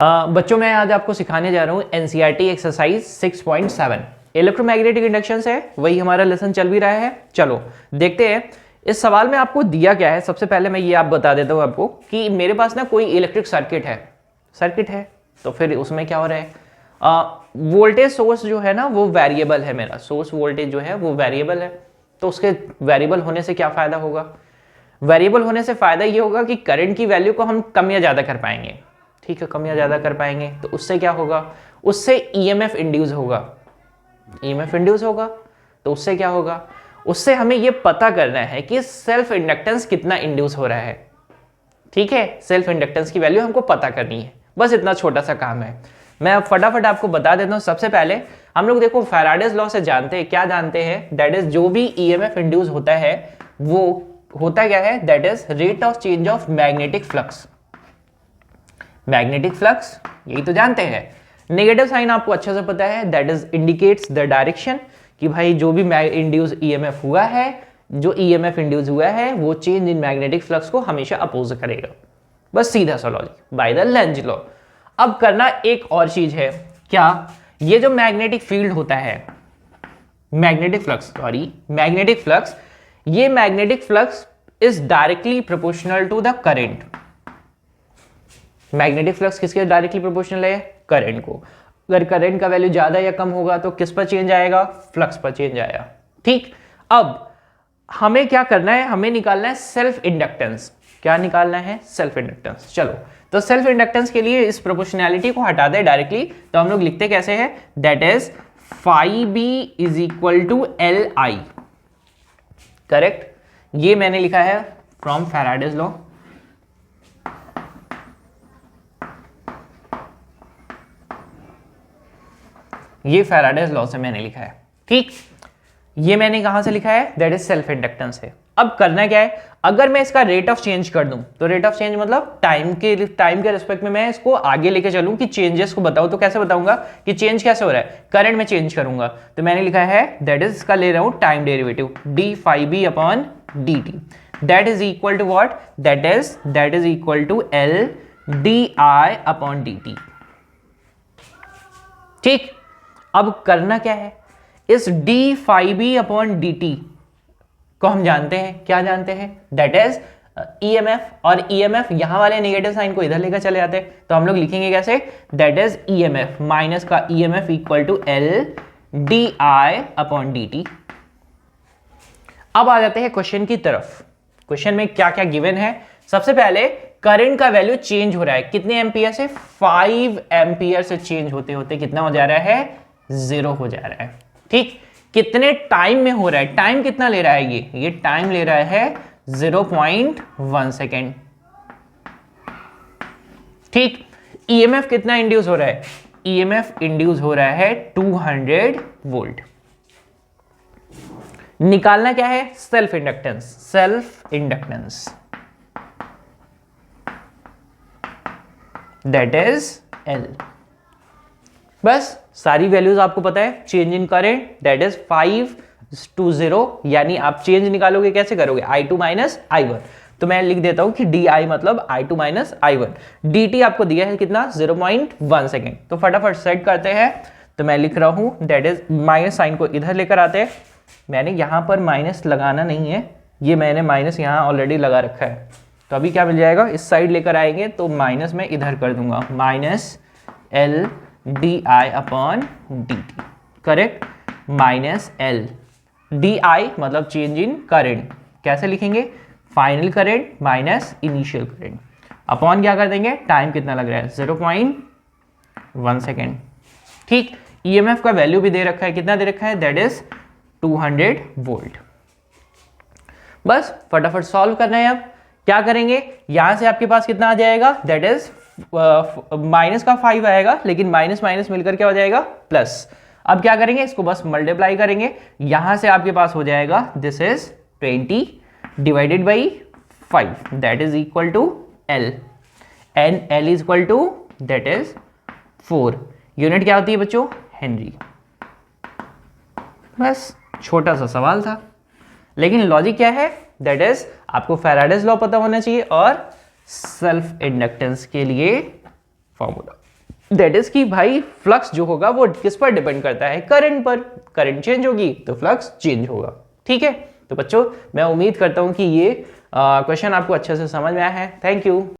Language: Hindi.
बच्चों मैं आज आपको सिखाने जा रहा हूँ एनसीईआरटी एक्सरसाइज 6.7 इलेक्ट्रोमैग्नेटिक इंडक्शन है, वही हमारा लेसन चल भी रहा है। चलो देखते हैं इस सवाल में आपको दिया क्या है। सबसे पहले मैं ये आप बता देता हूँ आपको कि मेरे पास ना कोई इलेक्ट्रिक सर्किट है तो फिर उसमें क्या हो रहा है, वोल्टेज सोर्स जो है ना वो वेरिएबल है, मेरा सोर्स वोल्टेज जो है वो वेरिएबल है। तो उसके वेरिएबल होने से क्या फायदा होगा, वेरिएबल होने से फायदा ये होगा कि करंट की वैल्यू को हम कम या ज्यादा कर पाएंगे। ठीक है, कम या ज्यादा कर पाएंगे तो उससे क्या होगा, उससे ईएमएफ इंड्यूस होगा। ईएमएफ इंड्यूस होगा तो उससे क्या होगा, उससे हमें यह पता करना है कि सेल्फ इंडक्टेंस कितना इंड्यूस हो रहा है। ठीक है, सेल्फ इंडक्टेंस की वैल्यू हमको पता करनी है, बस इतना छोटा सा काम है। मैं अब फटाफट आपको बता देता हूं। सबसे पहले हम लोग देखो फैराडेज लॉ से जानते हैं, क्या जानते हैं, दैट इज जो भी ईएमएफ इंड्यूस होता है वो होता क्या है, that is rate of change of magnetic flux. Magnetic flux यही तो जानते हैं। नेगेटिव साइन आपको अच्छे से पता है, that is indicates the direction, कि भाई जो भी इंड्यूस ईएमएफ हुआ है, जो ईएमएफ इंड्यूस हुआ है वो चेंज इन मैग्नेटिक फ्लक्स को हमेशा अपोज करेगा। बस सीधा सा logic by the Lenz law. अब करना एक और चीज है, क्या, ये जो मैग्नेटिक फील्ड होता है, मैग्नेटिक फ्लक्स, ये magnetic flux is directly proportional to the current. Magnetic flux किसके डायरेक्टली प्रोपोर्शनल है, करंट को। अगर करंट का वैल्यू ज्यादा या कम होगा तो किस पर चेंज आएगा, फ्लक्स पर चेंज आएगा। ठीक, अब हमें क्या करना है, हमें निकालना है सेल्फ इंडक्टेंस। क्या निकालना है, सेल्फ इंडक्टेंस। चलो तो सेल्फ इंडक्टेंस के लिए इस प्रोपोर्शनैलिटी को हटा दे डायरेक्टली, तो हम लोग लिखते कैसे हैं, that is phi b is equal to L I. Correct, ये मैंने लिखा है फ्रॉम फैराडेज लॉ। ये फैराडेज लॉ से मैंने लिखा है। ठीक, ये मैंने कहां से लिखा है, दैट इज सेल्फ इंडक्टेंस है। अब करना क्या है, अगर मैं इसका रेट ऑफ चेंज कर दूं, तो रेट ऑफ चेंज मतलब टाइम के रिस्पेक्ट में मैं इसको आगे लेके चलूं कि चेंजेस को बताऊं, तो कैसे बताऊंगा कि चेंज कैसे हो रहा है, करंट में चेंज करूंगा। तो मैंने लिखा है दैट इज, इसका ले रहा हूं time derivative D phi B upon D T, that is equal to what, that is equal to L D I upon D T. ठीक, अब करना क्या है, इस D phi B upon D T को हम जानते हैं, क्या जानते हैं, दैट इज ईएमएफ, और ईएमएफ यहां वाले नेगेटिव साइन को इधर लेकर चले जाते हैं, तो हम लोग लिखेंगे कैसे, दैट इज ईएमएफ माइनस का EMF equal to L D I upon D T. अब आ जाते हैं क्वेश्चन की तरफ। क्वेश्चन में क्या क्या गिवन है, सबसे पहले करंट का वैल्यू चेंज हो रहा है, कितने एम्पियर से, 5 एम्पियर से चेंज होते होते कितना हो जा रहा है, 0 हो जा रहा है। ठीक, कितने टाइम में हो रहा है, टाइम कितना ले रहा है, ये टाइम ले रहा है 0.1 सेकेंड। ठीक, ईएमएफ कितना इंड्यूस हो रहा है, ईएमएफ इंड्यूस हो रहा है 200 वोल्ट। निकालना क्या है, self inductance that is L. बस सारी वैल्यूज आपको पता है, change in current that is 5:0, यानी आप चेंज निकालोगे कैसे करोगे, I2 माइनस I1। तो मैं लिख देता हूं कि DI मतलब I2 माइनस I1। DT आपको दिया है कितना, 0.1 सेकेंड। तो फटाफट सेट करते हैं, तो मैं लिख रहा हूं दैट इज, माइनस साइन को इधर लेकर आते हैं। मैंने यहां पर माइनस लगाना नहीं है, ये मैंने माइनस यहां ऑलरेडी लगा रखा है। तो अभी क्या मिल जाएगा, इस साइड लेकर आएंगे तो माइनस में इधर कर दूंगा, minus L D I upon D T. Correct, minus L D आई मतलब चेंज इन करंट, कैसे लिखेंगे, final current minus initial current, upon क्या कर देंगे, टाइम कितना लग रहा है, 0.1 सेकेंड। ठीक, ईएमएफ का वैल्यू भी दे रखा है, कितना दे रखा है, दैट इज 200 वोल्ट। बस फटाफट सॉल्व करना है। अब क्या करेंगे, यहां से आपके पास कितना आ जाएगा, दैट इज माइनस का 5 आएगा, लेकिन माइनस माइनस मिलकर क्या हो जाएगा, प्लस। अब क्या करेंगे, इसको बस मल्टीप्लाई करेंगे, यहां से आपके पास हो जाएगा this is 20 divided by 5, that is equal to L, and L is equal to that is 4। Unit क्या होती है बच्चों, हेनरी। बस छोटा सा सवाल था, लेकिन लॉजिक क्या है, दैट इज आपको फैराडेज लॉ पता होना चाहिए और सेल्फ इंडक्टेंस के लिए फॉर्मूला। दैट इज कि भाई फ्लक्स जो होगा वो किस पर डिपेंड करता है, करंट पर। करंट चेंज होगी तो फ्लक्स चेंज होगा। ठीक है, तो बच्चों मैं उम्मीद करता हूं कि ये क्वेश्चन आपको अच्छे से समझ में आया है। Thank you.